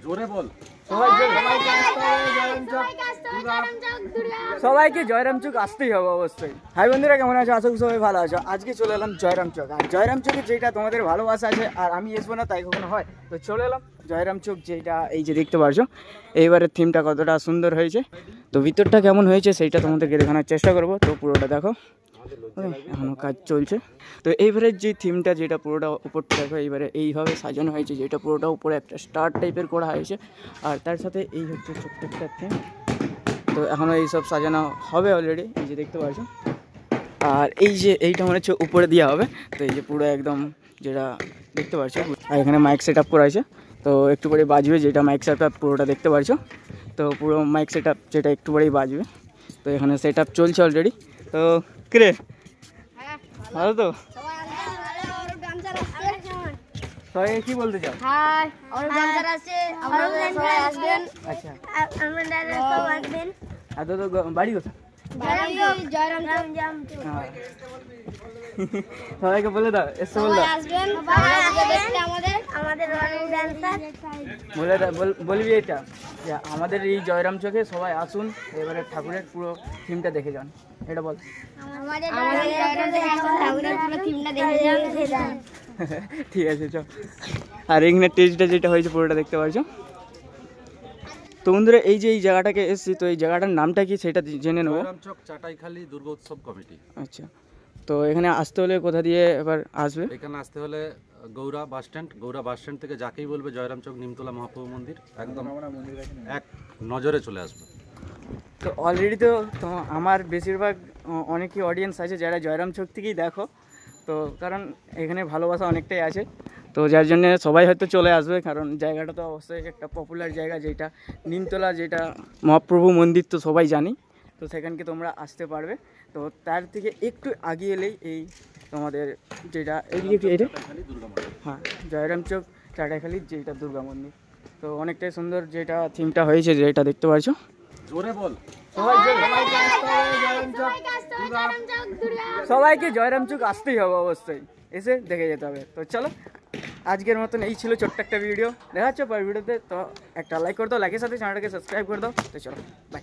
জোরে বল। সবাইকে জয়রাম চক আসতেই হবে অবশ্যই। হাই বন্ধুরা, কেমন আছো? আশা করি সবাই ভালো আছো। আজকে চলে এলাম জয়রাম চক। আর জয়রাম চকে যেটা তোমাদের ভালোবাসা আছে আর আমি আসবো না তাই কখনো হয়, তো চলে এলাম জয়রাম চক। যেটা এই যে দেখতে পারছো, এইবারের থিমটা কতটা সুন্দর হয়েছে, তো ভিতরটা কেমন হয়েছে সেইটা তোমাদেরকে দেখানোর চেষ্টা করবো। তো পুরোটা দেখো, এখনও কাজ চলছে। তো এইবারের যে থিমটা, যেটা পুরোটা উপরটা দেখো, এইবারে এইভাবে সাজানো হয়েছে, যেটা পুরোটা উপরে একটা স্টার টাইপের করা হয়েছে। আর তার সাথে এই হচ্ছে ছোট্ট একটা থিম। তো এখনও এইসব সাজানো হবে অলরেডি, এই যে দেখতে পাচ্ছ। আর এই যে এইটা মনে হচ্ছে উপরে দেওয়া হবে। তো এই যে পুরো একদম যেটা দেখতে পাচ্ছ, আর এখানে মাইক সেট আপ করা হয়েছে। তো একটু পরেই বাজবে, যেটা মাইক সেট আপ পুরোটা দেখতে পাচ্ছ। তো পুরো মাইক সেট আপ যেটা একটু পরেই বাজবে। তো এখানে সেট আপ চলছে অলরেডি। তো কিরে, ভালো তো? সবাই কি বলতে চাও? আচ্ছা, আর তো বাড়ি কোথায়? সবাইকে বলে দাও, এসে বলে দাও, বলে দাও, বলবি এটা যে আমাদের এই জয়রাম চকে সবাই আসুন, এবারে ঠাকুরের পুরো থিমটা দেখে যান। এটা বল। ঠিক আছে, চল। আর এখানে টেস্টটা যেটা হয়েছে পুরোটা দেখতে পাচ্ছ। তো বন্ধুরা, এই যে এই জায়গাটাকে এসেছি, তো এই জায়গাটার নামটা কি সেটা জেনে নেবো। জয়রাম চক চাটাইখালি দুর্গোৎসব কমিটি। আচ্ছা, তো এখানে আসতে হলে কোথা দিয়ে এবার আসবে? এখানে আসতে হলে গৌরা বাস স্ট্যান্ড থেকে যাকেই বলবে জয়রাম চক নিমতলা মহাপ্রভু মন্দির, একদম এক নজরে চলে আসবে। তো অলরেডি তো আমার বেশিরভাগ অনেকই অডিয়েন্স আছে যারা জয়রাম চক থেকেই দেখো। তো কারণ এখানে ভালোবাসা অনেকটাই আছে, তো যার জন্য সবাই হয়তো চলে আসবে। কারণ জায়গাটা তো অবশ্যই একটা পপুলার জায়গা, যেটা নিমতলা, যেটা মহাপ্রভু মন্দির তো সবাই জানি। তো সেখানকে তোমরা আসতে পারবে। তো তার থেকে একটু আগিয়ে এলেই এই তোমাদের যেটা এইদিকে এটা, হ্যাঁ, জয়রাম চক চাটাইখালির যেটা দুর্গা মন্দির। তো অনেকটাই সুন্দর যেটা থিমটা হয়েছে, যেটা দেখতে পাচ্ছ। জোরে বল। সবাইকে জয়রাম চক আসতেই হবে অবশ্যই, এসে দেখে যেতে হবে। তো চলো, আজকের মতন এই ছিল ছোট্ট একটা ভিডিও। দেখা হচ্ছে পরের ভিডিওতে। তো একটা লাইক করে দাও, লাইকের সাথে চ্যানেলটাকে সাবস্ক্রাইব করে দাও। তো চলো, বাই।